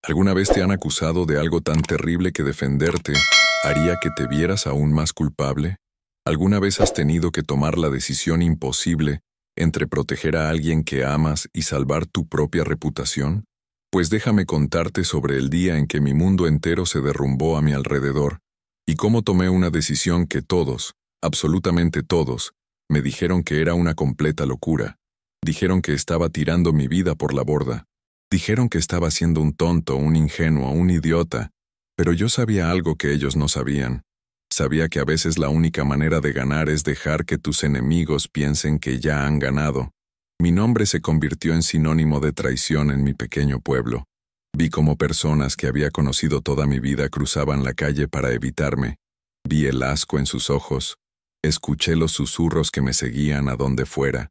¿Alguna vez te han acusado de algo tan terrible que defenderte haría que te vieras aún más culpable? ¿Alguna vez has tenido que tomar la decisión imposible entre proteger a alguien que amas y salvar tu propia reputación? Pues déjame contarte sobre el día en que mi mundo entero se derrumbó a mi alrededor y cómo tomé una decisión que todos, absolutamente todos, me dijeron que era una completa locura. Dijeron que estaba tirando mi vida por la borda. Dijeron que estaba siendo un tonto, un ingenuo, un idiota, pero yo sabía algo que ellos no sabían. Sabía que a veces la única manera de ganar es dejar que tus enemigos piensen que ya han ganado. Mi nombre se convirtió en sinónimo de traición en mi pequeño pueblo. Vi cómo personas que había conocido toda mi vida cruzaban la calle para evitarme. Vi el asco en sus ojos. Escuché los susurros que me seguían a donde fuera.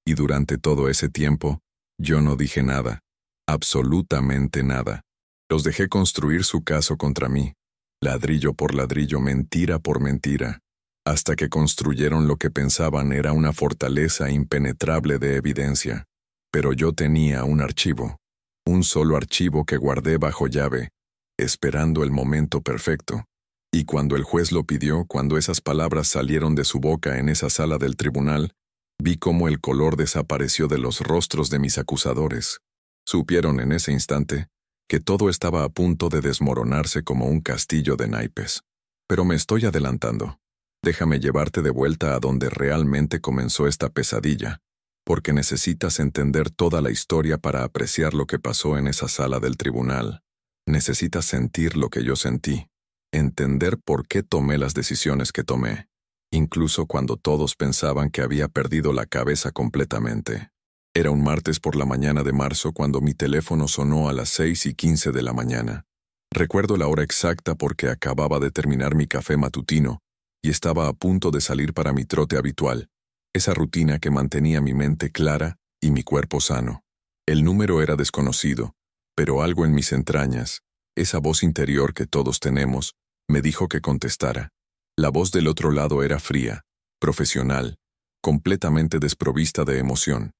Y durante todo ese tiempo, yo no dije nada. Absolutamente nada. Los dejé construir su caso contra mí, ladrillo por ladrillo, mentira por mentira, hasta que construyeron lo que pensaban era una fortaleza impenetrable de evidencia. Pero yo tenía un archivo, un solo archivo que guardé bajo llave, esperando el momento perfecto. Y cuando el juez lo pidió, cuando esas palabras salieron de su boca en esa sala del tribunal, vi cómo el color desapareció de los rostros de mis acusadores. Supieron en ese instante que todo estaba a punto de desmoronarse como un castillo de naipes. Pero me estoy adelantando. Déjame llevarte de vuelta a donde realmente comenzó esta pesadilla, porque necesitas entender toda la historia para apreciar lo que pasó en esa sala del tribunal. Necesitas sentir lo que yo sentí, entender por qué tomé las decisiones que tomé, incluso cuando todos pensaban que había perdido la cabeza completamente. Era un martes por la mañana de marzo cuando mi teléfono sonó a las 6:15 de la mañana. Recuerdo la hora exacta porque acababa de terminar mi café matutino y estaba a punto de salir para mi trote habitual, esa rutina que mantenía mi mente clara y mi cuerpo sano. El número era desconocido, pero algo en mis entrañas, esa voz interior que todos tenemos, me dijo que contestara. La voz del otro lado era fría, profesional, completamente desprovista de emoción.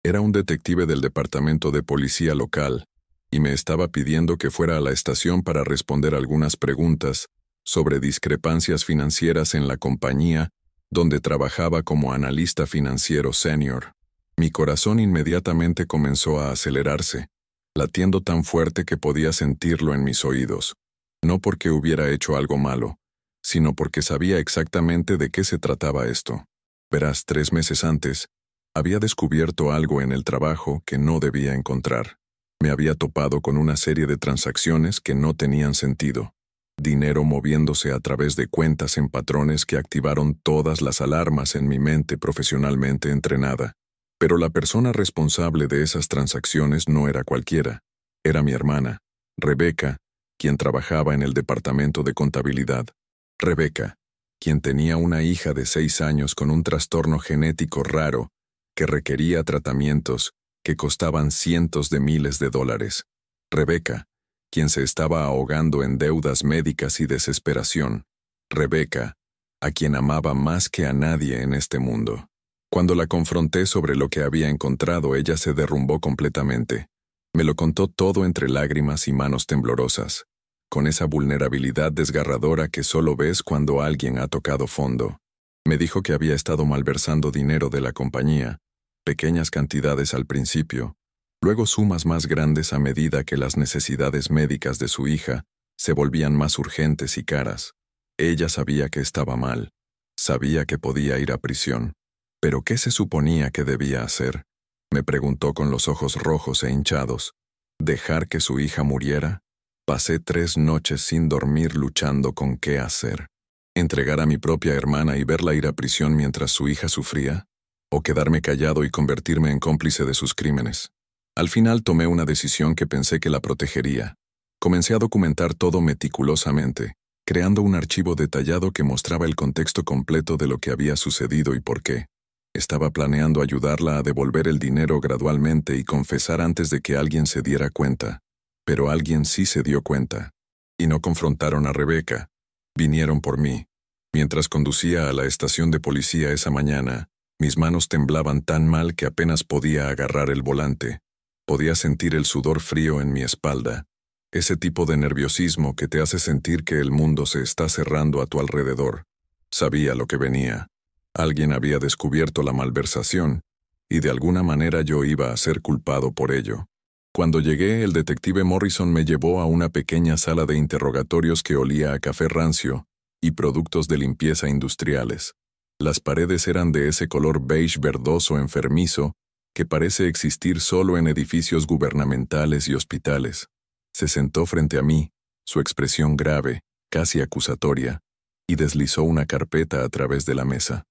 Era un detective del departamento de policía local, y me estaba pidiendo que fuera a la estación para responder algunas preguntas sobre discrepancias financieras en la compañía donde trabajaba como analista financiero senior. Mi corazón inmediatamente comenzó a acelerarse, latiendo tan fuerte que podía sentirlo en mis oídos. No porque hubiera hecho algo malo, sino porque sabía exactamente de qué se trataba esto. Verás, 3 meses antes, había descubierto algo en el trabajo que no debía encontrar. Me había topado con una serie de transacciones que no tenían sentido. Dinero moviéndose a través de cuentas en patrones que activaron todas las alarmas en mi mente profesionalmente entrenada. Pero la persona responsable de esas transacciones no era cualquiera. Era mi hermana, Rebeca, quien trabajaba en el departamento de contabilidad. Rebeca, quien tenía una hija de 6 años con un trastorno genético raro que requería tratamientos que costaban cientos de miles de dólares. Rebeca, quien se estaba ahogando en deudas médicas y desesperación. Rebeca, a quien amaba más que a nadie en este mundo. Cuando la confronté sobre lo que había encontrado, ella se derrumbó completamente. Me lo contó todo entre lágrimas y manos temblorosas, con esa vulnerabilidad desgarradora que solo ves cuando alguien ha tocado fondo. Me dijo que había estado malversando dinero de la compañía, pequeñas cantidades al principio, luego sumas más grandes a medida que las necesidades médicas de su hija se volvían más urgentes y caras. Ella sabía que estaba mal, sabía que podía ir a prisión. ¿Pero qué se suponía que debía hacer? Me preguntó con los ojos rojos e hinchados. ¿Dejar que su hija muriera? Pasé 3 noches sin dormir luchando con qué hacer. ¿Entregar a mi propia hermana y verla ir a prisión mientras su hija sufría? ¿O quedarme callado y convertirme en cómplice de sus crímenes? Al final tomé una decisión que pensé que la protegería. Comencé a documentar todo meticulosamente, creando un archivo detallado que mostraba el contexto completo de lo que había sucedido y por qué. Estaba planeando ayudarla a devolver el dinero gradualmente y confesar antes de que alguien se diera cuenta. Pero alguien sí se dio cuenta. Y no confrontaron a Rebeca. Vinieron por mí. Mientras conducía a la estación de policía esa mañana, mis manos temblaban tan mal que apenas podía agarrar el volante. Podía sentir el sudor frío en mi espalda. Ese tipo de nerviosismo que te hace sentir que el mundo se está cerrando a tu alrededor. Sabía lo que venía. Alguien había descubierto la malversación, y de alguna manera yo iba a ser culpado por ello. Cuando llegué, el detective Morrison me llevó a una pequeña sala de interrogatorios que olía a café rancio y productos de limpieza industriales. Las paredes eran de ese color beige verdoso enfermizo que parece existir solo en edificios gubernamentales y hospitales. Se sentó frente a mí, su expresión grave, casi acusatoria, y deslizó una carpeta a través de la mesa.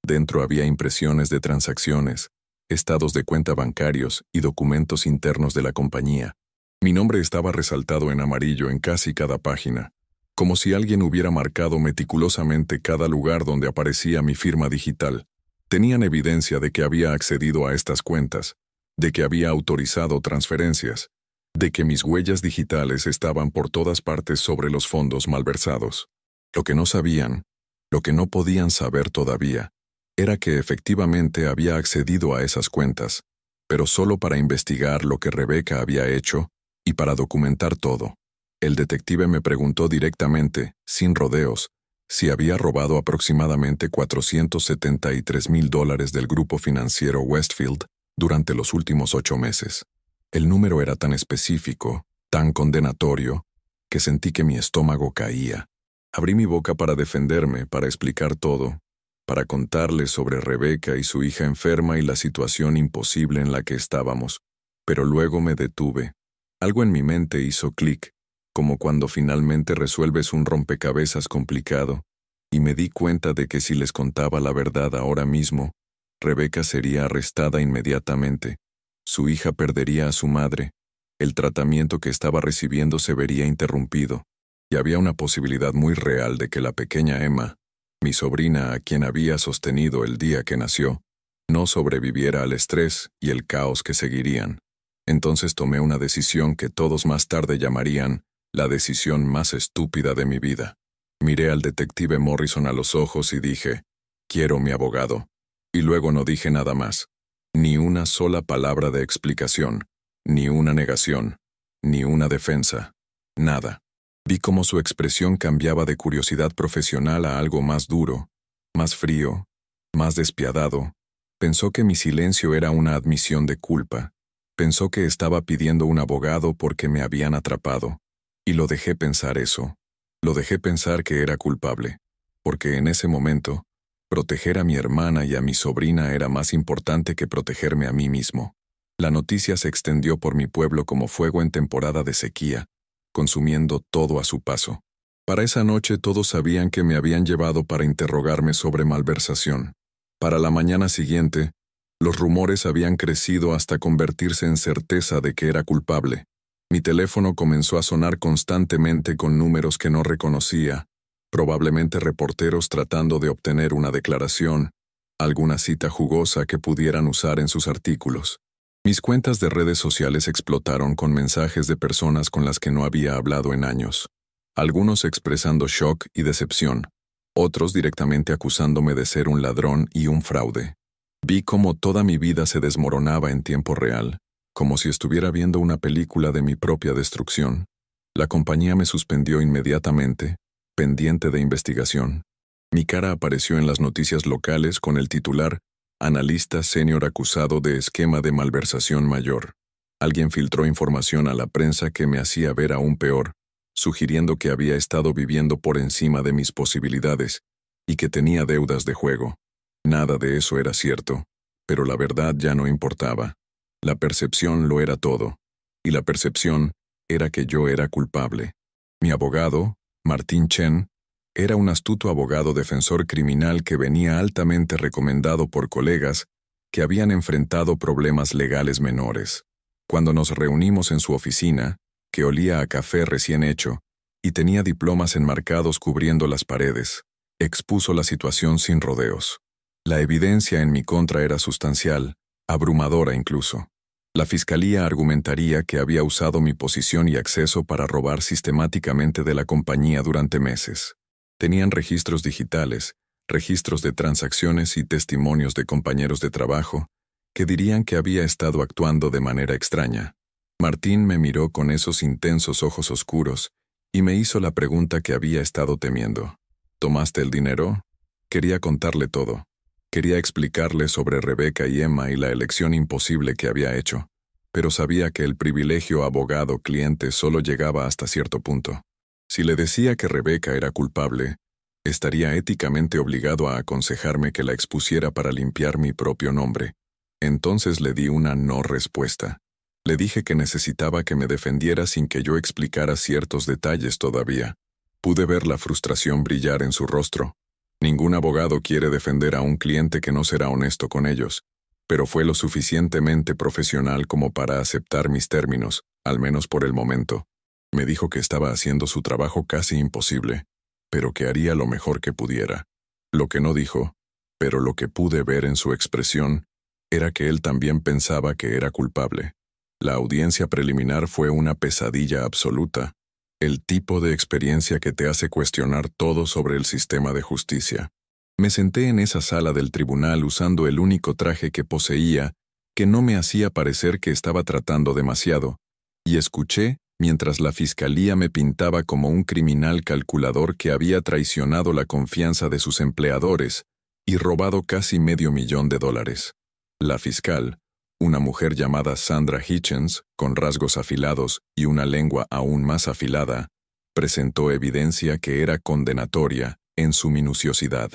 Dentro había impresiones de transacciones, estados de cuenta bancarios y documentos internos de la compañía. Mi nombre estaba resaltado en amarillo en casi cada página, como si alguien hubiera marcado meticulosamente cada lugar donde aparecía mi firma digital. Tenían evidencia de que había accedido a estas cuentas, de que había autorizado transferencias, de que mis huellas digitales estaban por todas partes sobre los fondos malversados. Lo que no sabían, lo que no podían saber todavía, era que efectivamente había accedido a esas cuentas, pero solo para investigar lo que Rebecca había hecho y para documentar todo. El detective me preguntó directamente, sin rodeos, si había robado aproximadamente $473,000 del grupo financiero Westfield durante los últimos 8 meses. El número era tan específico, tan condenatorio, que sentí que mi estómago caía. Abrí mi boca para defenderme, para explicar todo, para contarles sobre Rebecca y su hija enferma y la situación imposible en la que estábamos, pero luego me detuve. Algo en mi mente hizo clic, como cuando finalmente resuelves un rompecabezas complicado, y me di cuenta de que si les contaba la verdad ahora mismo, Rebecca sería arrestada inmediatamente, su hija perdería a su madre, el tratamiento que estaba recibiendo se vería interrumpido, y había una posibilidad muy real de que la pequeña Emma, mi sobrina a quien había sostenido el día que nació, no sobreviviera al estrés y el caos que seguirían. Entonces tomé una decisión que todos más tarde llamarían la decisión más estúpida de mi vida. Miré al detective Morrison a los ojos y dije, «Quiero mi abogado». Y luego no dije nada más. Ni una sola palabra de explicación, ni una negación, ni una defensa. Nada. Vi cómo su expresión cambiaba de curiosidad profesional a algo más duro, más frío, más despiadado. Pensó que mi silencio era una admisión de culpa. Pensó que estaba pidiendo un abogado porque me habían atrapado. Y lo dejé pensar eso. Lo dejé pensar que era culpable. Porque en ese momento, proteger a mi hermana y a mi sobrina era más importante que protegerme a mí mismo. La noticia se extendió por mi pueblo como fuego en temporada de sequía, consumiendo todo a su paso. Para esa noche todos sabían que me habían llevado para interrogarme sobre malversación. Para la mañana siguiente, los rumores habían crecido hasta convertirse en certeza de que era culpable. Mi teléfono comenzó a sonar constantemente con números que no reconocía, probablemente reporteros tratando de obtener una declaración, alguna cita jugosa que pudieran usar en sus artículos. Mis cuentas de redes sociales explotaron con mensajes de personas con las que no había hablado en años. Algunos expresando shock y decepción, otros directamente acusándome de ser un ladrón y un fraude. Vi cómo toda mi vida se desmoronaba en tiempo real, como si estuviera viendo una película de mi propia destrucción. La compañía me suspendió inmediatamente, pendiente de investigación. Mi cara apareció en las noticias locales con el titular «Analista senior acusado de esquema de malversación mayor». Alguien filtró información a la prensa que me hacía ver aún peor, sugiriendo que había estado viviendo por encima de mis posibilidades y que tenía deudas de juego. Nada de eso era cierto, pero la verdad ya no importaba. La percepción lo era todo, y la percepción era que yo era culpable. Mi abogado, Martin Chen, era un astuto abogado defensor criminal que venía altamente recomendado por colegas que habían enfrentado problemas legales menores. Cuando nos reunimos en su oficina, que olía a café recién hecho, y tenía diplomas enmarcados cubriendo las paredes, expuso la situación sin rodeos. La evidencia en mi contra era sustancial, abrumadora incluso. La fiscalía argumentaría que había usado mi posición y acceso para robar sistemáticamente de la compañía durante meses. Tenían registros digitales, registros de transacciones y testimonios de compañeros de trabajo que dirían que había estado actuando de manera extraña. Martín me miró con esos intensos ojos oscuros y me hizo la pregunta que había estado temiendo. ¿Tomaste el dinero? Quería contarle todo. Quería explicarle sobre Rebeca y Emma y la elección imposible que había hecho, pero sabía que el privilegio abogado-cliente solo llegaba hasta cierto punto. Si le decía que Rebeca era culpable, estaría éticamente obligado a aconsejarme que la expusiera para limpiar mi propio nombre. Entonces le di una no respuesta. Le dije que necesitaba que me defendiera sin que yo explicara ciertos detalles todavía. Pude ver la frustración brillar en su rostro. Ningún abogado quiere defender a un cliente que no será honesto con ellos, pero fue lo suficientemente profesional como para aceptar mis términos, al menos por el momento. Me dijo que estaba haciendo su trabajo casi imposible, pero que haría lo mejor que pudiera. Lo que no dijo, pero lo que pude ver en su expresión, era que él también pensaba que era culpable. La audiencia preliminar fue una pesadilla absoluta, el tipo de experiencia que te hace cuestionar todo sobre el sistema de justicia. Me senté en esa sala del tribunal usando el único traje que poseía, que no me hacía parecer que estaba tratando demasiado, y escuché mientras la fiscalía me pintaba como un criminal calculador que había traicionado la confianza de sus empleadores y robado casi $500,000. La fiscal, una mujer llamada Sandra Hitchens, con rasgos afilados y una lengua aún más afilada, presentó evidencia que era condenatoria en su minuciosidad.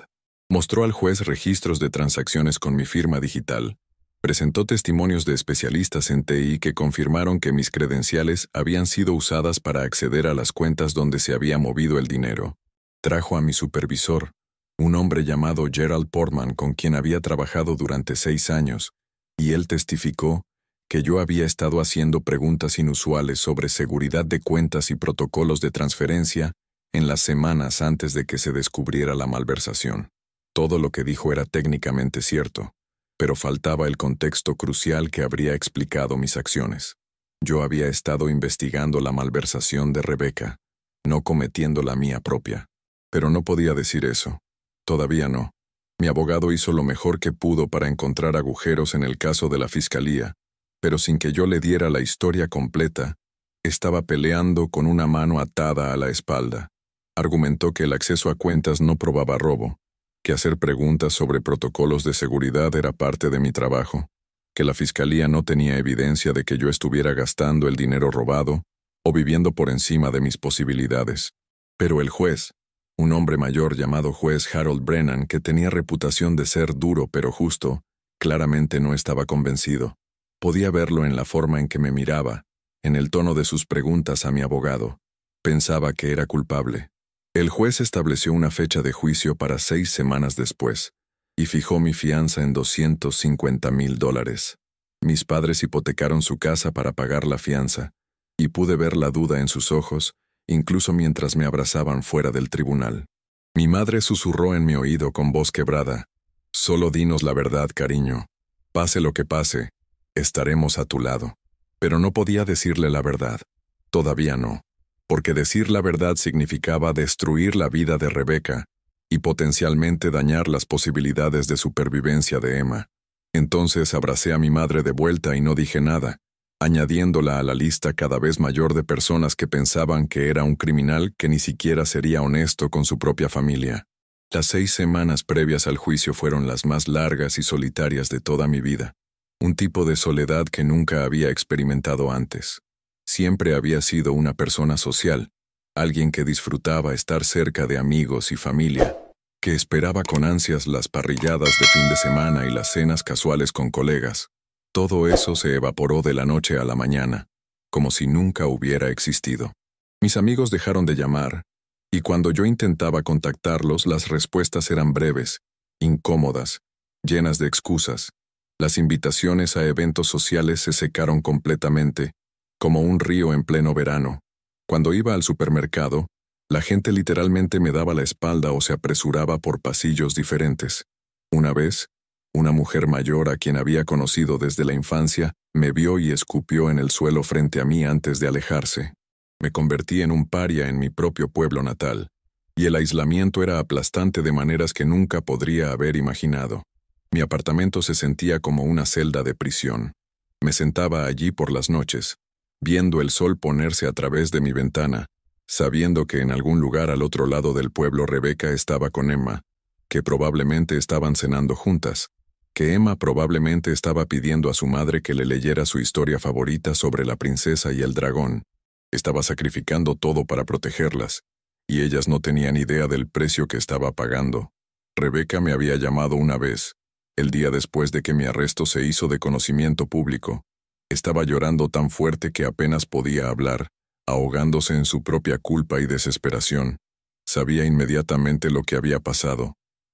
Mostró al juez registros de transacciones con mi firma digital. Presentó testimonios de especialistas en TI que confirmaron que mis credenciales habían sido usadas para acceder a las cuentas donde se había movido el dinero. Trajo a mi supervisor, un hombre llamado Gerald Portman con quien había trabajado durante 6 años, y él testificó que yo había estado haciendo preguntas inusuales sobre seguridad de cuentas y protocolos de transferencia en las semanas antes de que se descubriera la malversación. Todo lo que dijo era técnicamente cierto, pero faltaba el contexto crucial que habría explicado mis acciones. Yo había estado investigando la malversación de Rebeca, no cometiendo la mía propia. Pero no podía decir eso. Todavía no. Mi abogado hizo lo mejor que pudo para encontrar agujeros en el caso de la fiscalía, pero sin que yo le diera la historia completa, estaba peleando con una mano atada a la espalda. Argumentó que el acceso a cuentas no probaba robo, que hacer preguntas sobre protocolos de seguridad era parte de mi trabajo, que la fiscalía no tenía evidencia de que yo estuviera gastando el dinero robado o viviendo por encima de mis posibilidades. Pero el juez, un hombre mayor llamado juez Harold Brennan, que tenía reputación de ser duro pero justo, claramente no estaba convencido. Podía verlo en la forma en que me miraba, en el tono de sus preguntas a mi abogado. Pensaba que era culpable. El juez estableció una fecha de juicio para 6 semanas después, y fijó mi fianza en $250,000. Mis padres hipotecaron su casa para pagar la fianza, y pude ver la duda en sus ojos, incluso mientras me abrazaban fuera del tribunal. Mi madre susurró en mi oído con voz quebrada: «Solo dinos la verdad, cariño. Pase lo que pase, estaremos a tu lado». Pero no podía decirle la verdad. Todavía no. Porque decir la verdad significaba destruir la vida de Rebeca y potencialmente dañar las posibilidades de supervivencia de Emma. Entonces abracé a mi madre de vuelta y no dije nada, añadiéndola a la lista cada vez mayor de personas que pensaban que era un criminal que ni siquiera sería honesto con su propia familia. Las 6 semanas previas al juicio fueron las más largas y solitarias de toda mi vida, un tipo de soledad que nunca había experimentado antes. Siempre había sido una persona social, alguien que disfrutaba estar cerca de amigos y familia, que esperaba con ansias las parrilladas de fin de semana y las cenas casuales con colegas. Todo eso se evaporó de la noche a la mañana, como si nunca hubiera existido. Mis amigos dejaron de llamar, y cuando yo intentaba contactarlos, las respuestas eran breves, incómodas, llenas de excusas. Las invitaciones a eventos sociales se secaron completamente, como un río en pleno verano. Cuando iba al supermercado, la gente literalmente me daba la espalda o se apresuraba por pasillos diferentes. Una vez, una mujer mayor a quien había conocido desde la infancia me vio y escupió en el suelo frente a mí antes de alejarse. Me convertí en un paria en mi propio pueblo natal, y el aislamiento era aplastante de maneras que nunca podría haber imaginado. Mi apartamento se sentía como una celda de prisión. Me sentaba allí por las noches, viendo el sol ponerse a través de mi ventana, sabiendo que en algún lugar al otro lado del pueblo Rebeca estaba con Emma, que probablemente estaban cenando juntas, que Emma probablemente estaba pidiendo a su madre que le leyera su historia favorita sobre la princesa y el dragón. Estaba sacrificando todo para protegerlas, y ellas no tenían idea del precio que estaba pagando. Rebeca me había llamado una vez, el día después de que mi arresto se hizo de conocimiento público. Estaba llorando tan fuerte que apenas podía hablar, ahogándose en su propia culpa y desesperación. Sabía inmediatamente lo que había pasado.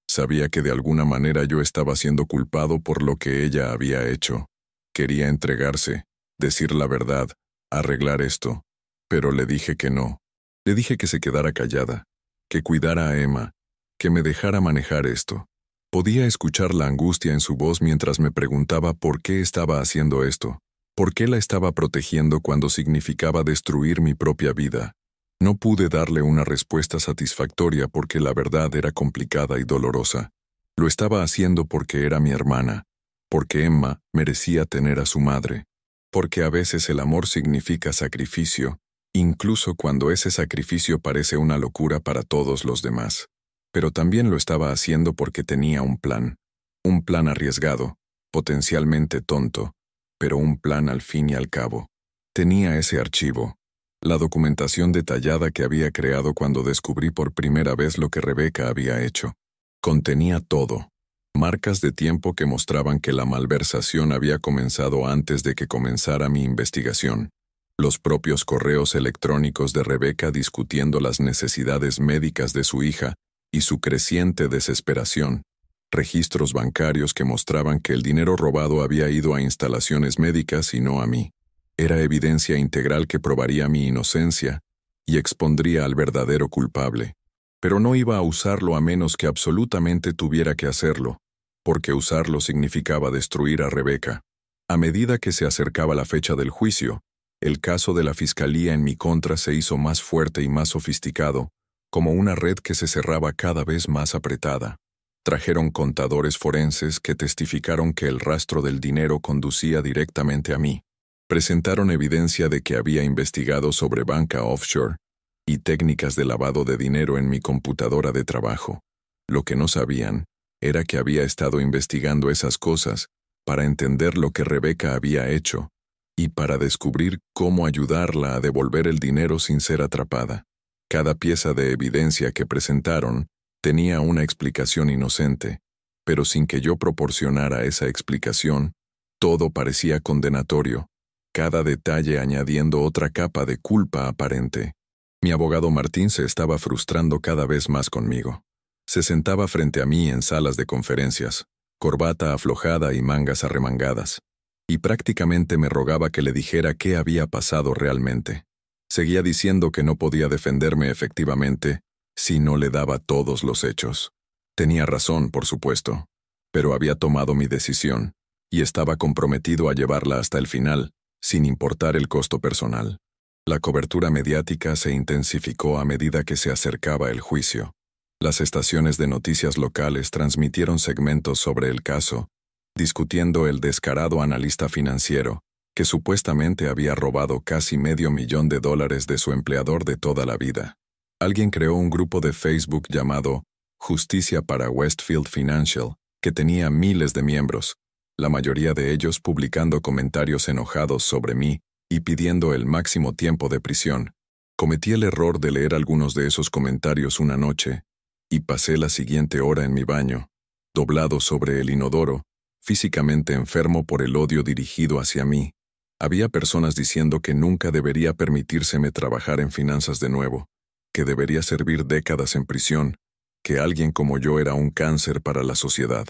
Sabía que de alguna manera yo estaba siendo culpado por lo que ella había hecho. Quería entregarse, decir la verdad, arreglar esto. Pero le dije que no. Le dije que se quedara callada, que cuidara a Emma, que me dejara manejar esto. Podía escuchar la angustia en su voz mientras me preguntaba por qué estaba haciendo esto, por qué la estaba protegiendo cuando significaba destruir mi propia vida. No pude darle una respuesta satisfactoria porque la verdad era complicada y dolorosa. Lo estaba haciendo porque era mi hermana, porque Emma merecía tener a su madre, porque a veces el amor significa sacrificio, incluso cuando ese sacrificio parece una locura para todos los demás. Pero también lo estaba haciendo porque tenía un plan arriesgado, potencialmente tonto, pero un plan al fin y al cabo. Tenía ese archivo, la documentación detallada que había creado cuando descubrí por primera vez lo que Rebeca había hecho. Contenía todo, marcas de tiempo que mostraban que la malversación había comenzado antes de que comenzara mi investigación. Los propios correos electrónicos de Rebeca discutiendo las necesidades médicas de su hija y su creciente desesperación. Registros bancarios que mostraban que el dinero robado había ido a instalaciones médicas y no a mí. Era evidencia integral que probaría mi inocencia y expondría al verdadero culpable. Pero no iba a usarlo a menos que absolutamente tuviera que hacerlo, porque usarlo significaba destruir a Rebeca. A medida que se acercaba la fecha del juicio, el caso de la fiscalía en mi contra se hizo más fuerte y más sofisticado, como una red que se cerraba cada vez más apretada. Trajeron contadores forenses que testificaron que el rastro del dinero conducía directamente a mí. Presentaron evidencia de que había investigado sobre banca offshore y técnicas de lavado de dinero en mi computadora de trabajo. Lo que no sabían era que había estado investigando esas cosas para entender lo que Rebeca había hecho y para descubrir cómo ayudarla a devolver el dinero sin ser atrapada. Cada pieza de evidencia que presentaron tenía una explicación inocente, pero sin que yo proporcionara esa explicación, todo parecía condenatorio, cada detalle añadiendo otra capa de culpa aparente. Mi abogado Martín se estaba frustrando cada vez más conmigo. Se sentaba frente a mí en salas de conferencias, corbata aflojada y mangas arremangadas, y prácticamente me rogaba que le dijera qué había pasado realmente. Seguía diciendo que no podía defenderme efectivamente si no le daba todos los hechos. Tenía razón, por supuesto, pero había tomado mi decisión, y estaba comprometido a llevarla hasta el final, sin importar el costo personal. La cobertura mediática se intensificó a medida que se acercaba el juicio. Las estaciones de noticias locales transmitieron segmentos sobre el caso, discutiendo el descarado analista financiero, que supuestamente había robado casi $500,000 de su empleador de toda la vida. Alguien creó un grupo de Facebook llamado Justicia para Westfield Financial, que tenía miles de miembros, la mayoría de ellos publicando comentarios enojados sobre mí y pidiendo el máximo tiempo de prisión. Cometí el error de leer algunos de esos comentarios una noche, y pasé la siguiente hora en mi baño, doblado sobre el inodoro, físicamente enfermo por el odio dirigido hacia mí. Había personas diciendo que nunca debería permitírseme trabajar en finanzas de nuevo, que debería servir décadas en prisión, que alguien como yo era un cáncer para la sociedad.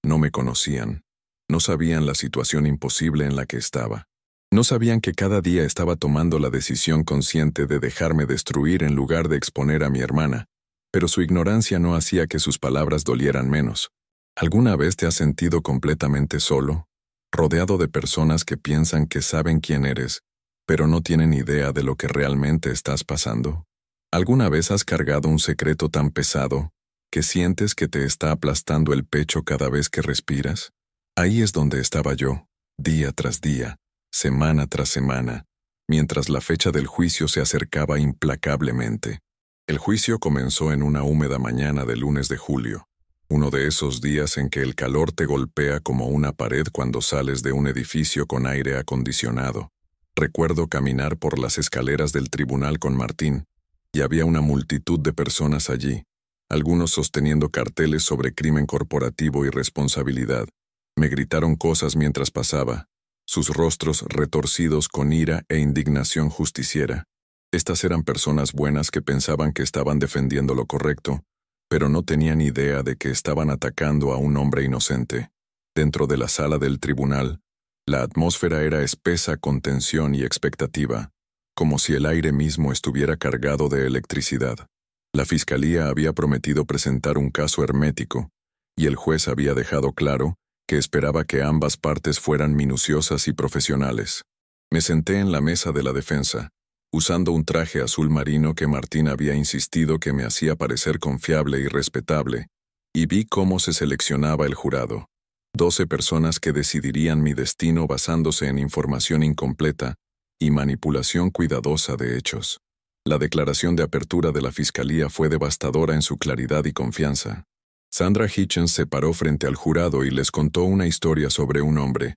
No me conocían. No sabían la situación imposible en la que estaba. No sabían que cada día estaba tomando la decisión consciente de dejarme destruir en lugar de exponer a mi hermana, pero su ignorancia no hacía que sus palabras dolieran menos. ¿Alguna vez te has sentido completamente solo, rodeado de personas que piensan que saben quién eres, pero no tienen idea de lo que realmente estás pasando? ¿Alguna vez has cargado un secreto tan pesado que sientes que te está aplastando el pecho cada vez que respiras? Ahí es donde estaba yo, día tras día, semana tras semana, mientras la fecha del juicio se acercaba implacablemente. El juicio comenzó en una húmeda mañana de lunes de julio, uno de esos días en que el calor te golpea como una pared cuando sales de un edificio con aire acondicionado. Recuerdo caminar por las escaleras del tribunal con Martín, y había una multitud de personas allí, algunos sosteniendo carteles sobre crimen corporativo y responsabilidad. Me gritaron cosas mientras pasaba, sus rostros retorcidos con ira e indignación justiciera. Estas eran personas buenas que pensaban que estaban defendiendo lo correcto, pero no tenían idea de que estaban atacando a un hombre inocente. Dentro de la sala del tribunal, la atmósfera era espesa con tensión y expectativa, como si el aire mismo estuviera cargado de electricidad. La fiscalía había prometido presentar un caso hermético, y el juez había dejado claro que esperaba que ambas partes fueran minuciosas y profesionales. Me senté en la mesa de la defensa, usando un traje azul marino que Martín había insistido que me hacía parecer confiable y respetable, y vi cómo se seleccionaba el jurado. 12 personas que decidirían mi destino basándose en información incompleta y manipulación cuidadosa de hechos. La declaración de apertura de la fiscalía fue devastadora en su claridad y confianza. Sandra Hitchens se paró frente al jurado y les contó una historia sobre un hombre,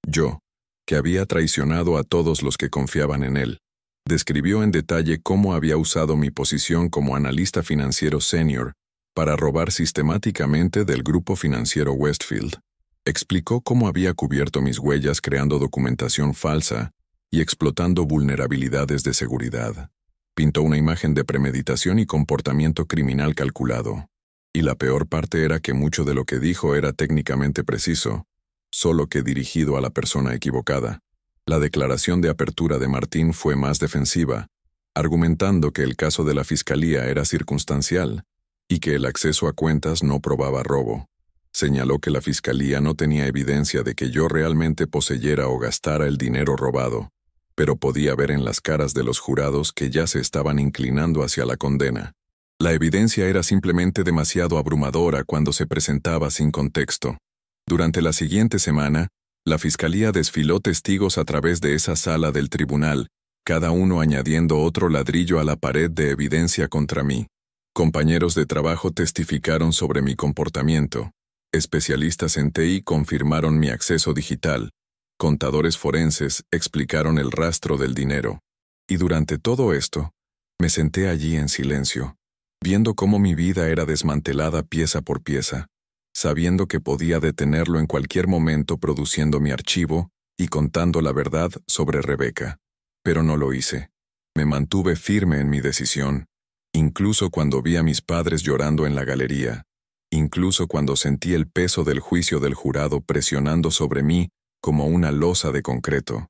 yo, que había traicionado a todos los que confiaban en él. Describió en detalle cómo había usado mi posición como analista financiero senior para robar sistemáticamente del grupo financiero Westfield. Explicó cómo había cubierto mis huellas creando documentación falsa y explotando vulnerabilidades de seguridad. Pintó una imagen de premeditación y comportamiento criminal calculado. Y la peor parte era que mucho de lo que dijo era técnicamente preciso, solo que dirigido a la persona equivocada. La declaración de apertura de Martín fue más defensiva, argumentando que el caso de la fiscalía era circunstancial y que el acceso a cuentas no probaba robo. Señaló que la fiscalía no tenía evidencia de que yo realmente poseyera o gastara el dinero robado, pero podía ver en las caras de los jurados que ya se estaban inclinando hacia la condena. La evidencia era simplemente demasiado abrumadora cuando se presentaba sin contexto. Durante la siguiente semana, la fiscalía desfiló testigos a través de esa sala del tribunal, cada uno añadiendo otro ladrillo a la pared de evidencia contra mí. Compañeros de trabajo testificaron sobre mi comportamiento. Especialistas en TI confirmaron mi acceso digital. Contadores forenses explicaron el rastro del dinero. Y durante todo esto, me senté allí en silencio, viendo cómo mi vida era desmantelada pieza por pieza, sabiendo que podía detenerlo en cualquier momento produciendo mi archivo y contando la verdad sobre Rebeca. Pero no lo hice. Me mantuve firme en mi decisión, incluso cuando vi a mis padres llorando en la galería, incluso cuando sentí el peso del juicio del jurado presionando sobre mí como una losa de concreto.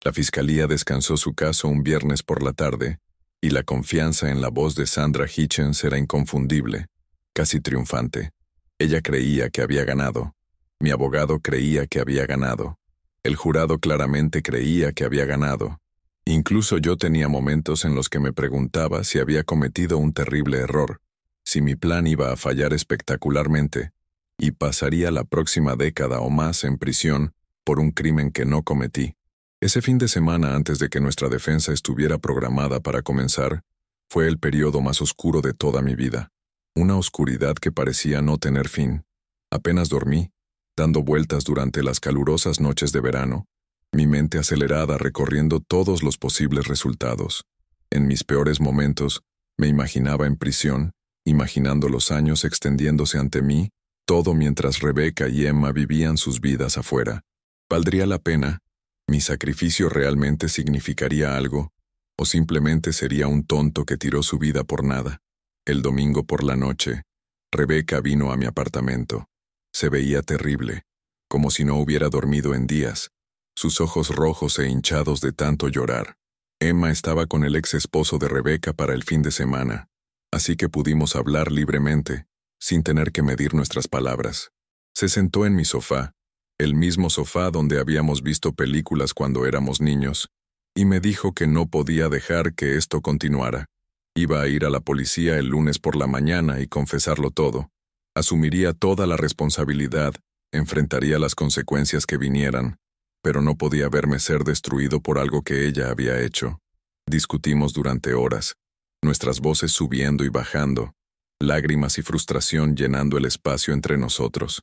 La fiscalía descansó su caso un viernes por la tarde, y la confianza en la voz de Sandra Hitchens era inconfundible, casi triunfante. Ella creía que había ganado. Mi abogado creía que había ganado. El jurado claramente creía que había ganado. Incluso yo tenía momentos en los que me preguntaba si había cometido un terrible error, si mi plan iba a fallar espectacularmente, y pasaría la próxima década o más en prisión por un crimen que no cometí. Ese fin de semana antes de que nuestra defensa estuviera programada para comenzar, fue el periodo más oscuro de toda mi vida. Una oscuridad que parecía no tener fin. Apenas dormí, dando vueltas durante las calurosas noches de verano, mi mente acelerada recorriendo todos los posibles resultados. En mis peores momentos, me imaginaba en prisión, imaginando los años extendiéndose ante mí, todo mientras Rebeca y Emma vivían sus vidas afuera. ¿Valdría la pena? ¿Mi sacrificio realmente significaría algo? ¿O simplemente sería un tonto que tiró su vida por nada? El domingo por la noche, Rebeca vino a mi apartamento. Se veía terrible, como si no hubiera dormido en días, sus ojos rojos e hinchados de tanto llorar. Emma estaba con el ex esposo de Rebeca para el fin de semana, así que pudimos hablar libremente, sin tener que medir nuestras palabras. Se sentó en mi sofá, el mismo sofá donde habíamos visto películas cuando éramos niños, y me dijo que no podía dejar que esto continuara. Iba a ir a la policía el lunes por la mañana y confesarlo todo. Asumiría toda la responsabilidad, enfrentaría las consecuencias que vinieran, pero no podía verme ser destruido por algo que ella había hecho. Discutimos durante horas, nuestras voces subiendo y bajando, lágrimas y frustración llenando el espacio entre nosotros.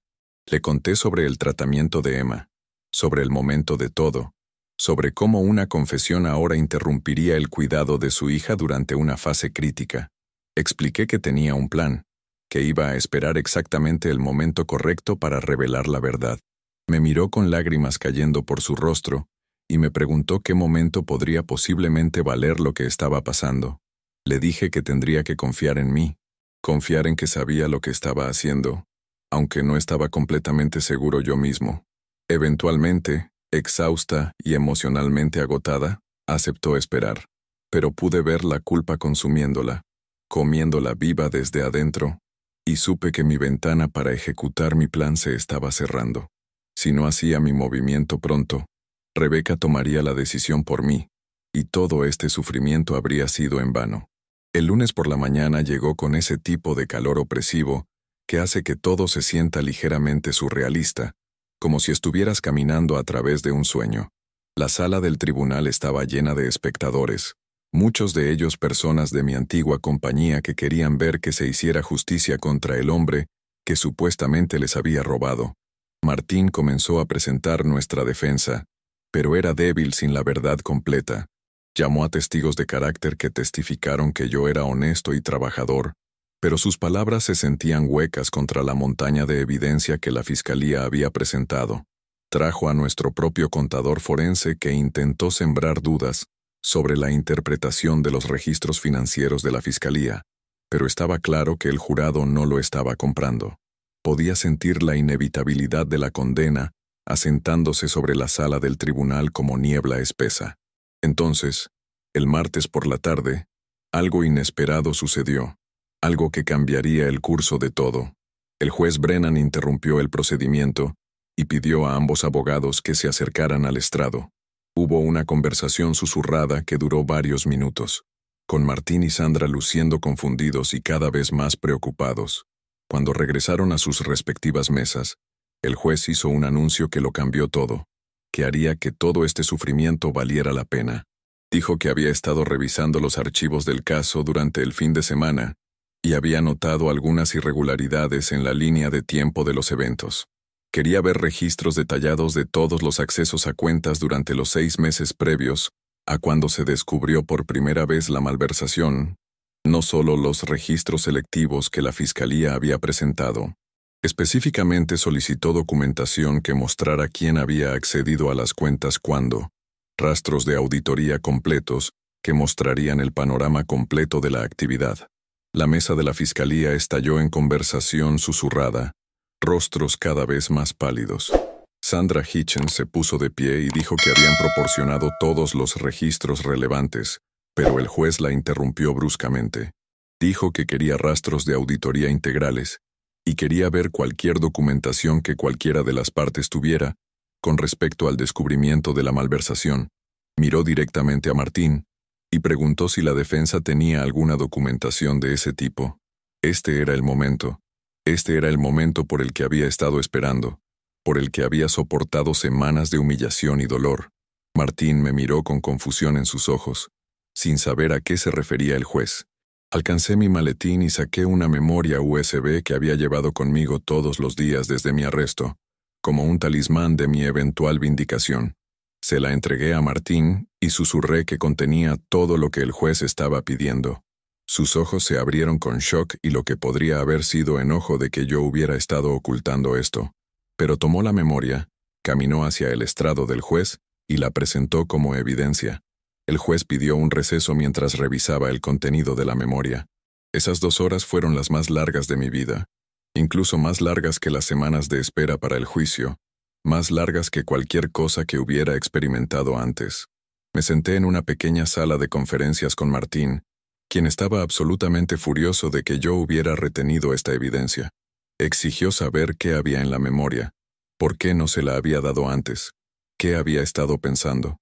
Le conté sobre el tratamiento de Emma, sobre el momento de todo, sobre cómo una confesión ahora interrumpiría el cuidado de su hija durante una fase crítica. Expliqué que tenía un plan, que iba a esperar exactamente el momento correcto para revelar la verdad. Me miró con lágrimas cayendo por su rostro y me preguntó qué momento podría posiblemente valer lo que estaba pasando. Le dije que tendría que confiar en mí, confiar en que sabía lo que estaba haciendo, aunque no estaba completamente seguro yo mismo. Eventualmente, exhausta y emocionalmente agotada, aceptó esperar, pero pude ver la culpa consumiéndola, comiéndola viva desde adentro, y supe que mi ventana para ejecutar mi plan se estaba cerrando. Si no hacía mi movimiento pronto, Rebeca tomaría la decisión por mí, y todo este sufrimiento habría sido en vano. El lunes por la mañana llegó con ese tipo de calor opresivo que hace que todo se sienta ligeramente surrealista, como si estuvieras caminando a través de un sueño. La sala del tribunal estaba llena de espectadores, muchos de ellos personas de mi antigua compañía que querían ver que se hiciera justicia contra el hombre que supuestamente les había robado. Martín comenzó a presentar nuestra defensa, pero era débil sin la verdad completa. Llamó a testigos de carácter que testificaron que yo era honesto y trabajador, pero sus palabras se sentían huecas contra la montaña de evidencia que la fiscalía había presentado. Trajo a nuestro propio contador forense que intentó sembrar dudas sobre la interpretación de los registros financieros de la fiscalía, pero estaba claro que el jurado no lo estaba comprando. Podía sentir la inevitabilidad de la condena asentándose sobre la sala del tribunal como niebla espesa. Entonces, el martes por la tarde, algo inesperado sucedió, algo que cambiaría el curso de todo. El juez Brennan interrumpió el procedimiento y pidió a ambos abogados que se acercaran al estrado. Hubo una conversación susurrada que duró varios minutos, con Martín y Sandra luciendo confundidos y cada vez más preocupados. Cuando regresaron a sus respectivas mesas, el juez hizo un anuncio que lo cambió todo, que haría que todo este sufrimiento valiera la pena. Dijo que había estado revisando los archivos del caso durante el fin de semana y había notado algunas irregularidades en la línea de tiempo de los eventos. Quería ver registros detallados de todos los accesos a cuentas durante los 6 meses previos a cuando se descubrió por primera vez la malversación, no solo los registros selectivos que la fiscalía había presentado. Específicamente solicitó documentación que mostrara quién había accedido a las cuentas cuándo, rastros de auditoría completos que mostrarían el panorama completo de la actividad. La mesa de la fiscalía estalló en conversación susurrada, rostros cada vez más pálidos. Sandra Hitchens se puso de pie y dijo que habían proporcionado todos los registros relevantes, pero el juez la interrumpió bruscamente. Dijo que quería rastros de auditoría integrales y quería ver cualquier documentación que cualquiera de las partes tuviera con respecto al descubrimiento de la malversación. Miró directamente a Martín y preguntó si la defensa tenía alguna documentación de ese tipo. Este era el momento. Este era el momento por el que había estado esperando, por el que había soportado semanas de humillación y dolor. Martín me miró con confusión en sus ojos, sin saber a qué se refería el juez. Alcancé mi maletín y saqué una memoria USB que había llevado conmigo todos los días desde mi arresto, como un talismán de mi eventual vindicación. Se la entregué a Martín y susurré que contenía todo lo que el juez estaba pidiendo. Sus ojos se abrieron con shock y lo que podría haber sido enojo de que yo hubiera estado ocultando esto. Pero tomó la memoria, caminó hacia el estrado del juez y la presentó como evidencia. El juez pidió un receso mientras revisaba el contenido de la memoria. Esas 2 horas fueron las más largas de mi vida, incluso más largas que las semanas de espera para el juicio, más largas que cualquier cosa que hubiera experimentado antes. Me senté en una pequeña sala de conferencias con Martín, quien estaba absolutamente furioso de que yo hubiera retenido esta evidencia. Exigió saber qué había en la memoria, por qué no se la había dado antes, qué había estado pensando.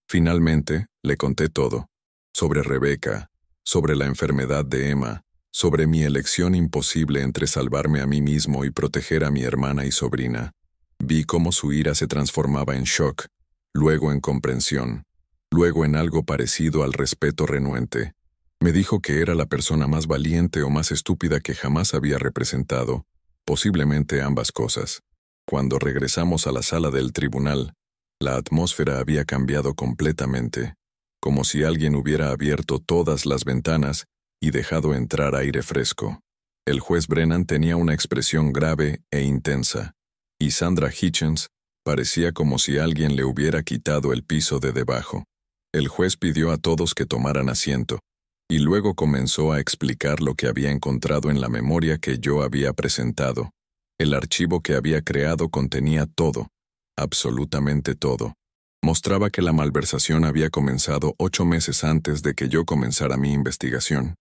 Finalmente, le conté todo, sobre Rebeca, sobre la enfermedad de Emma, sobre mi elección imposible entre salvarme a mí mismo y proteger a mi hermana y sobrina. Vi cómo su ira se transformaba en shock, luego en comprensión, luego en algo parecido al respeto renuente. Me dijo que era la persona más valiente o más estúpida que jamás había representado, posiblemente ambas cosas. Cuando regresamos a la sala del tribunal, la atmósfera había cambiado completamente, como si alguien hubiera abierto todas las ventanas y dejado entrar aire fresco. El juez Brennan tenía una expresión grave e intensa, y Sandra Hitchens parecía como si alguien le hubiera quitado el piso de debajo. El juez pidió a todos que tomaran asiento, y luego comenzó a explicar lo que había encontrado en la memoria que yo había presentado. El archivo que había creado contenía todo, absolutamente todo. Mostraba que la malversación había comenzado 8 meses antes de que yo comenzara mi investigación.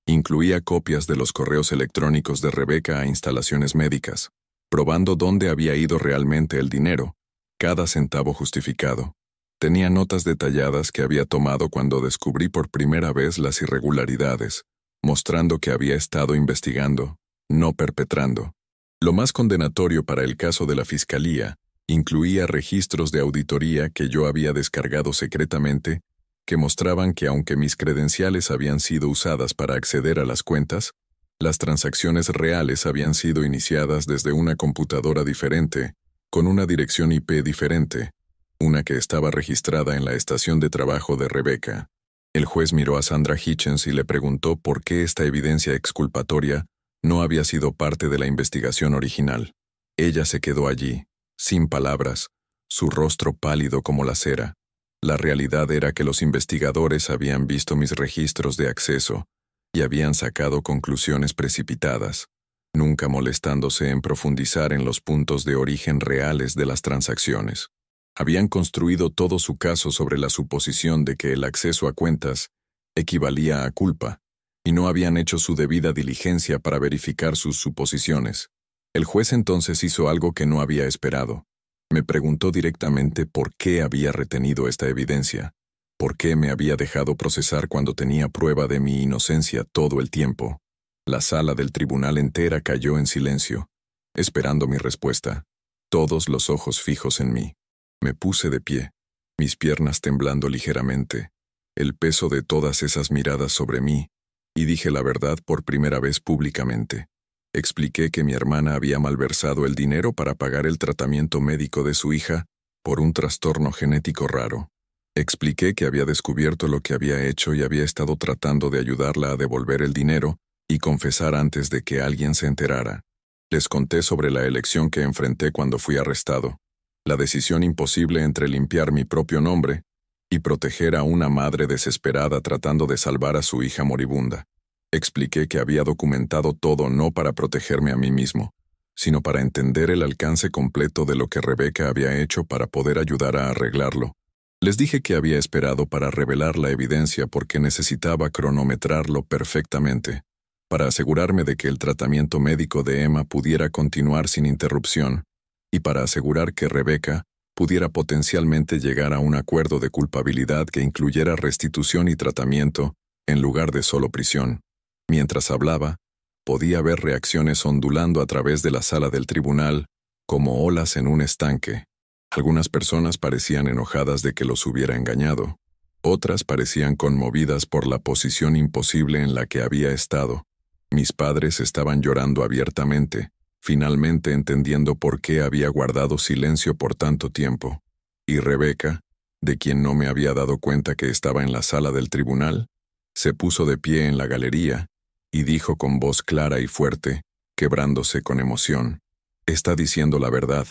Incluía copias de los correos electrónicos de Rebecca a instalaciones médicas, probando dónde había ido realmente el dinero, cada centavo justificado. Tenía notas detalladas que había tomado cuando descubrí por primera vez las irregularidades, mostrando que había estado investigando, no perpetrando. Lo más condenatorio para el caso de la Fiscalía incluía registros de auditoría que yo había descargado secretamente, que mostraban que aunque mis credenciales habían sido usadas para acceder a las cuentas, las transacciones reales habían sido iniciadas desde una computadora diferente, con una dirección IP diferente, una que estaba registrada en la estación de trabajo de Rebecca. El juez miró a Sandra Hitchens y le preguntó por qué esta evidencia exculpatoria no había sido parte de la investigación original. Ella se quedó allí, sin palabras, su rostro pálido como la cera. La realidad era que los investigadores habían visto mis registros de acceso y habían sacado conclusiones precipitadas, nunca molestándose en profundizar en los puntos de origen reales de las transacciones. Habían construido todo su caso sobre la suposición de que el acceso a cuentas equivalía a culpa, y no habían hecho su debida diligencia para verificar sus suposiciones. El juez entonces hizo algo que no había esperado. Me preguntó directamente por qué había retenido esta evidencia, por qué me había dejado procesar cuando tenía prueba de mi inocencia todo el tiempo. La sala del tribunal entera cayó en silencio, esperando mi respuesta, todos los ojos fijos en mí. Me puse de pie, mis piernas temblando ligeramente, el peso de todas esas miradas sobre mí, y dije la verdad por primera vez públicamente. Expliqué que mi hermana había malversado el dinero para pagar el tratamiento médico de su hija por un trastorno genético raro. Expliqué que había descubierto lo que había hecho y había estado tratando de ayudarla a devolver el dinero y confesar antes de que alguien se enterara. Les conté sobre la elección que enfrenté cuando fui arrestado, la decisión imposible entre limpiar mi propio nombre y proteger a una madre desesperada tratando de salvar a su hija moribunda. Expliqué que había documentado todo no para protegerme a mí mismo, sino para entender el alcance completo de lo que Rebecca había hecho para poder ayudar a arreglarlo. Les dije que había esperado para revelar la evidencia porque necesitaba cronometrarlo perfectamente, para asegurarme de que el tratamiento médico de Emma pudiera continuar sin interrupción, y para asegurar que Rebecca pudiera potencialmente llegar a un acuerdo de culpabilidad que incluyera restitución y tratamiento, en lugar de solo prisión. Mientras hablaba, podía ver reacciones ondulando a través de la sala del tribunal, como olas en un estanque. Algunas personas parecían enojadas de que los hubiera engañado. Otras parecían conmovidas por la posición imposible en la que había estado. Mis padres estaban llorando abiertamente, finalmente entendiendo por qué había guardado silencio por tanto tiempo. Y Rebecca, de quien no me había dado cuenta que estaba en la sala del tribunal, se puso de pie en la galería y dijo con voz clara y fuerte, quebrándose con emoción: «Está diciendo la verdad.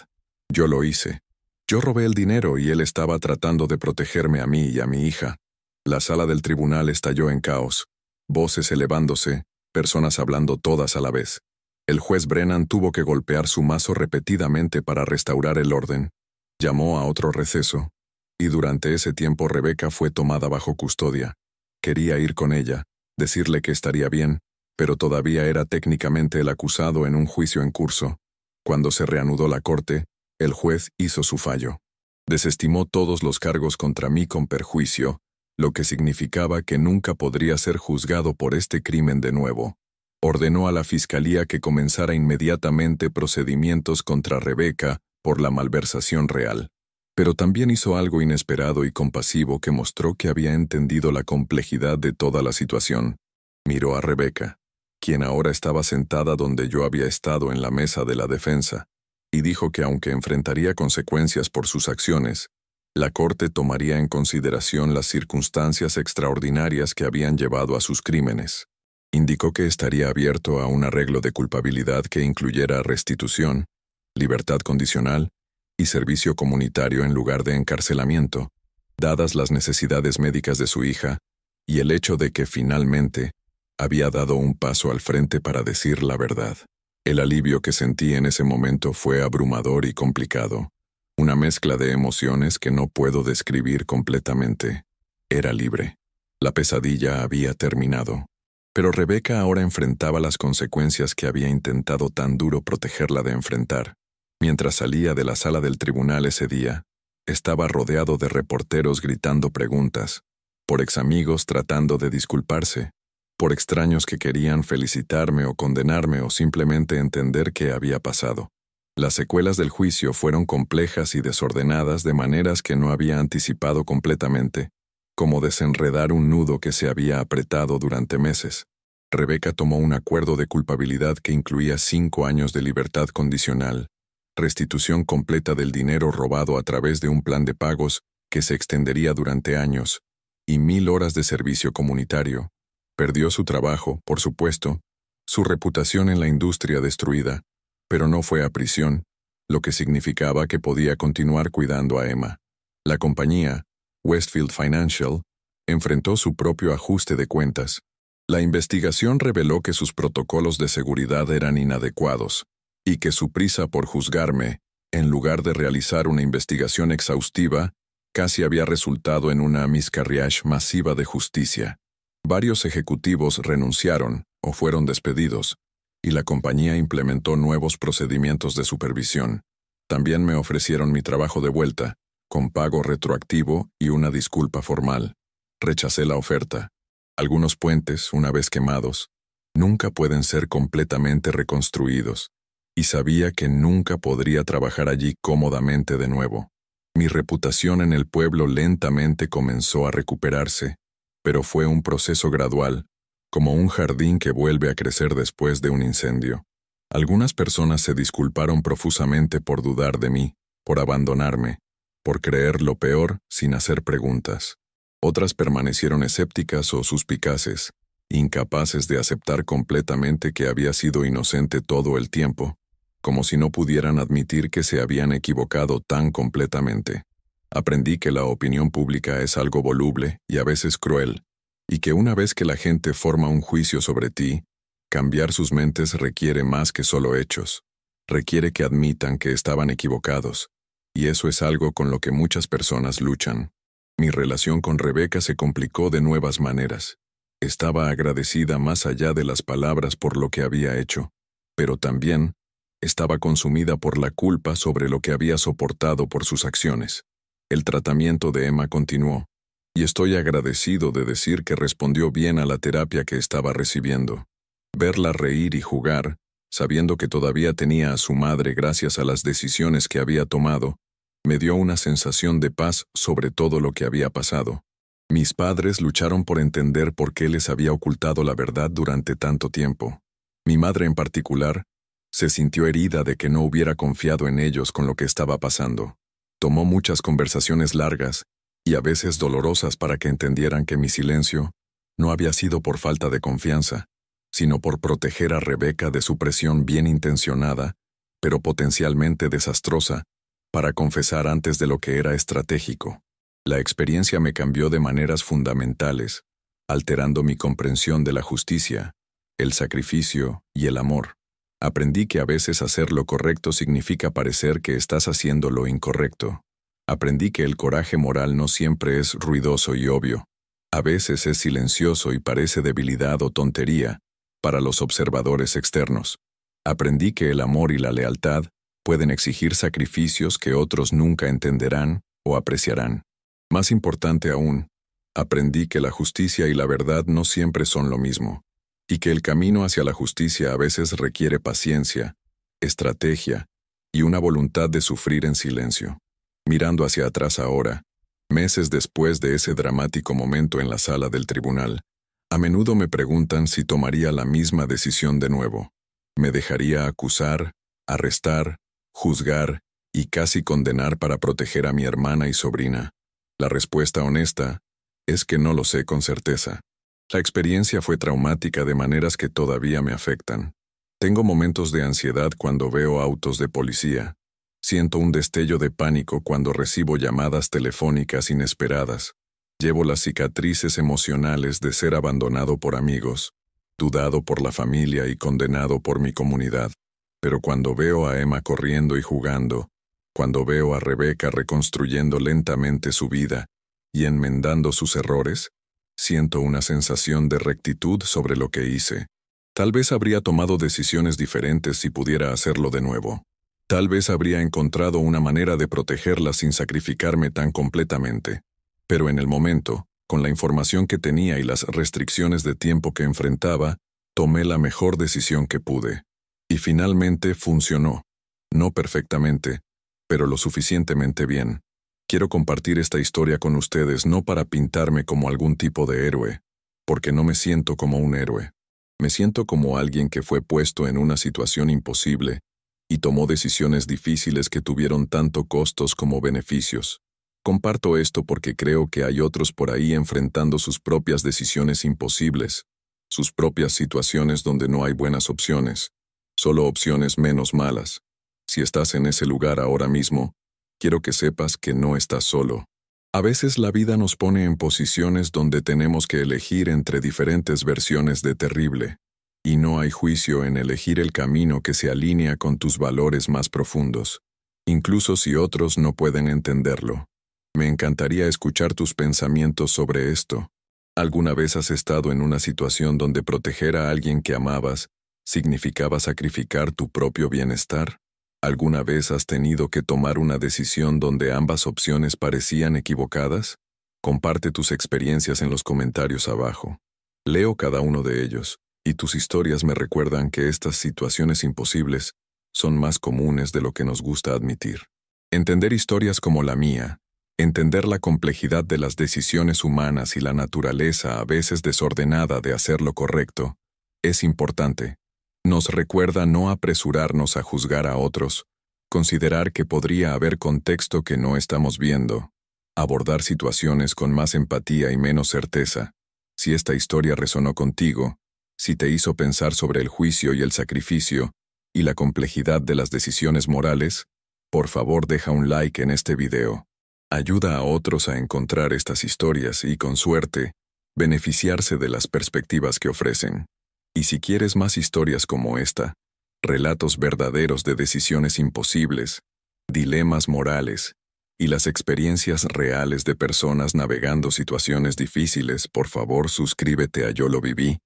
Yo lo hice. Yo robé el dinero y él estaba tratando de protegerme a mí y a mi hija». La sala del tribunal estalló en caos, voces elevándose, personas hablando todas a la vez. El juez Brennan tuvo que golpear su mazo repetidamente para restaurar el orden. Llamó a otro receso, y durante ese tiempo Rebecca fue tomada bajo custodia. Quería ir con ella, decirle que estaría bien, pero todavía era técnicamente el acusado en un juicio en curso. Cuando se reanudó la corte, el juez hizo su fallo. Desestimó todos los cargos contra mí con perjuicio, lo que significaba que nunca podría ser juzgado por este crimen de nuevo. Ordenó a la Fiscalía que comenzara inmediatamente procedimientos contra Rebecca por la malversación real. Pero también hizo algo inesperado y compasivo que mostró que había entendido la complejidad de toda la situación. Miró a Rebeca, quien ahora estaba sentada donde yo había estado en la mesa de la defensa, y dijo que aunque enfrentaría consecuencias por sus acciones, la Corte tomaría en consideración las circunstancias extraordinarias que habían llevado a sus crímenes. Indicó que estaría abierto a un arreglo de culpabilidad que incluyera restitución, libertad condicional y servicio comunitario en lugar de encarcelamiento, dadas las necesidades médicas de su hija y el hecho de que finalmente había dado un paso al frente para decir la verdad. El alivio que sentí en ese momento fue abrumador y complicado, una mezcla de emociones que no puedo describir completamente. Era libre. La pesadilla había terminado. Pero Rebeca ahora enfrentaba las consecuencias que había intentado tan duro protegerla de enfrentar. Mientras salía de la sala del tribunal ese día, estaba rodeado de reporteros gritando preguntas, por examigos tratando de disculparse, por extraños que querían felicitarme o condenarme o simplemente entender qué había pasado. Las secuelas del juicio fueron complejas y desordenadas de maneras que no había anticipado completamente, como desenredar un nudo que se había apretado durante meses. Rebeca tomó un acuerdo de culpabilidad que incluía 5 años de libertad condicional, restitución completa del dinero robado a través de un plan de pagos que se extendería durante años, y 1000 horas de servicio comunitario. Perdió su trabajo, por supuesto, su reputación en la industria destruida, pero no fue a prisión, lo que significaba que podía continuar cuidando a Emma. La compañía, Westfield Financial, enfrentó su propio ajuste de cuentas. La investigación reveló que sus protocolos de seguridad eran inadecuados, y que su prisa por juzgarme, en lugar de realizar una investigación exhaustiva, casi había resultado en una miscarriage masiva de justicia. Varios ejecutivos renunciaron o fueron despedidos, y la compañía implementó nuevos procedimientos de supervisión. También me ofrecieron mi trabajo de vuelta, con pago retroactivo y una disculpa formal. Rechacé la oferta. Algunos puentes, una vez quemados, nunca pueden ser completamente reconstruidos, y sabía que nunca podría trabajar allí cómodamente de nuevo. Mi reputación en el pueblo lentamente comenzó a recuperarse, pero fue un proceso gradual, como un jardín que vuelve a crecer después de un incendio. Algunas personas se disculparon profusamente por dudar de mí, por abandonarme, por creer lo peor sin hacer preguntas. Otras permanecieron escépticas o suspicaces, incapaces de aceptar completamente que había sido inocente todo el tiempo, como si no pudieran admitir que se habían equivocado tan completamente. Aprendí que la opinión pública es algo voluble y a veces cruel, y que una vez que la gente forma un juicio sobre ti, cambiar sus mentes requiere más que solo hechos. Requiere que admitan que estaban equivocados, y eso es algo con lo que muchas personas luchan. Mi relación con Rebeca se complicó de nuevas maneras. Estaba agradecida más allá de las palabras por lo que había hecho, pero también estaba consumida por la culpa sobre lo que había soportado por sus acciones. El tratamiento de Emma continuó, y estoy agradecido de decir que respondió bien a la terapia que estaba recibiendo. Verla reír y jugar, sabiendo que todavía tenía a su madre gracias a las decisiones que había tomado, me dio una sensación de paz sobre todo lo que había pasado. Mis padres lucharon por entender por qué les había ocultado la verdad durante tanto tiempo. Mi madre en particular se sintió herida de que no hubiera confiado en ellos con lo que estaba pasando. Tomó muchas conversaciones largas y a veces dolorosas para que entendieran que mi silencio no había sido por falta de confianza, sino por proteger a Rebeca de su presión bien intencionada, pero potencialmente desastrosa, para confesar antes de lo que era estratégico. La experiencia me cambió de maneras fundamentales, alterando mi comprensión de la justicia, el sacrificio y el amor. Aprendí que a veces hacer lo correcto significa parecer que estás haciendo lo incorrecto. Aprendí que el coraje moral no siempre es ruidoso y obvio. A veces es silencioso y parece debilidad o tontería para los observadores externos. Aprendí que el amor y la lealtad pueden exigir sacrificios que otros nunca entenderán o apreciarán. Más importante aún, aprendí que la justicia y la verdad no siempre son lo mismo, y que el camino hacia la justicia a veces requiere paciencia, estrategia y una voluntad de sufrir en silencio. Mirando hacia atrás ahora, meses después de ese dramático momento en la sala del tribunal, a menudo me preguntan si tomaría la misma decisión de nuevo. ¿Me dejaría acusar, arrestar, juzgar y casi condenar para proteger a mi hermana y sobrina? La respuesta honesta es que no lo sé con certeza. La experiencia fue traumática de maneras que todavía me afectan. Tengo momentos de ansiedad cuando veo autos de policía. Siento un destello de pánico cuando recibo llamadas telefónicas inesperadas. Llevo las cicatrices emocionales de ser abandonado por amigos, dudado por la familia y condenado por mi comunidad. Pero cuando veo a Emma corriendo y jugando, cuando veo a Rebecca reconstruyendo lentamente su vida y enmendando sus errores, siento una sensación de rectitud sobre lo que hice. Tal vez habría tomado decisiones diferentes si pudiera hacerlo de nuevo. Tal vez habría encontrado una manera de protegerla sin sacrificarme tan completamente. Pero en el momento, con la información que tenía y las restricciones de tiempo que enfrentaba, tomé la mejor decisión que pude. Y finalmente funcionó. No perfectamente, pero lo suficientemente bien. Quiero compartir esta historia con ustedes no para pintarme como algún tipo de héroe, porque no me siento como un héroe. Me siento como alguien que fue puesto en una situación imposible y tomó decisiones difíciles que tuvieron tanto costos como beneficios. Comparto esto porque creo que hay otros por ahí enfrentando sus propias decisiones imposibles, sus propias situaciones donde no hay buenas opciones, solo opciones menos malas. Si estás en ese lugar ahora mismo, quiero que sepas que no estás solo. A veces la vida nos pone en posiciones donde tenemos que elegir entre diferentes versiones de terrible, y no hay juicio en elegir el camino que se alinea con tus valores más profundos, incluso si otros no pueden entenderlo. Me encantaría escuchar tus pensamientos sobre esto. ¿Alguna vez has estado en una situación donde proteger a alguien que amabas significaba sacrificar tu propio bienestar? ¿Alguna vez has tenido que tomar una decisión donde ambas opciones parecían equivocadas? Comparte tus experiencias en los comentarios abajo. Leo cada uno de ellos, y tus historias me recuerdan que estas situaciones imposibles son más comunes de lo que nos gusta admitir. Entender historias como la mía, entender la complejidad de las decisiones humanas y la naturaleza a veces desordenada de hacer lo correcto, es importante. Nos recuerda no apresurarnos a juzgar a otros, considerar que podría haber contexto que no estamos viendo, abordar situaciones con más empatía y menos certeza. Si esta historia resonó contigo, si te hizo pensar sobre el juicio y el sacrificio, y la complejidad de las decisiones morales, por favor deja un like en este video. Ayuda a otros a encontrar estas historias y, con suerte, beneficiarse de las perspectivas que ofrecen. Y si quieres más historias como esta, relatos verdaderos de decisiones imposibles, dilemas morales y las experiencias reales de personas navegando situaciones difíciles, por favor suscríbete a Yo lo viví.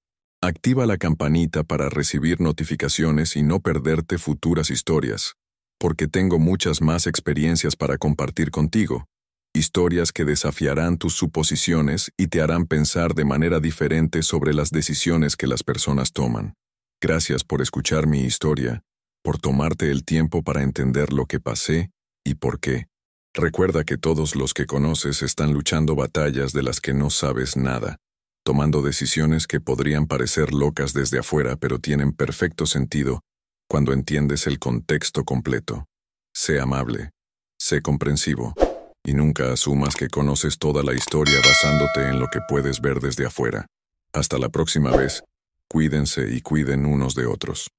Activa la campanita para recibir notificaciones y no perderte futuras historias, porque tengo muchas más experiencias para compartir contigo. Historias que desafiarán tus suposiciones y te harán pensar de manera diferente sobre las decisiones que las personas toman. Gracias por escuchar mi historia, por tomarte el tiempo para entender lo que pasé y por qué. Recuerda que todos los que conoces están luchando batallas de las que no sabes nada, tomando decisiones que podrían parecer locas desde afuera pero tienen perfecto sentido cuando entiendes el contexto completo. Sé amable, sé comprensivo. Y nunca asumas que conoces toda la historia basándote en lo que puedes ver desde afuera. Hasta la próxima vez, cuídense y cuiden unos de otros.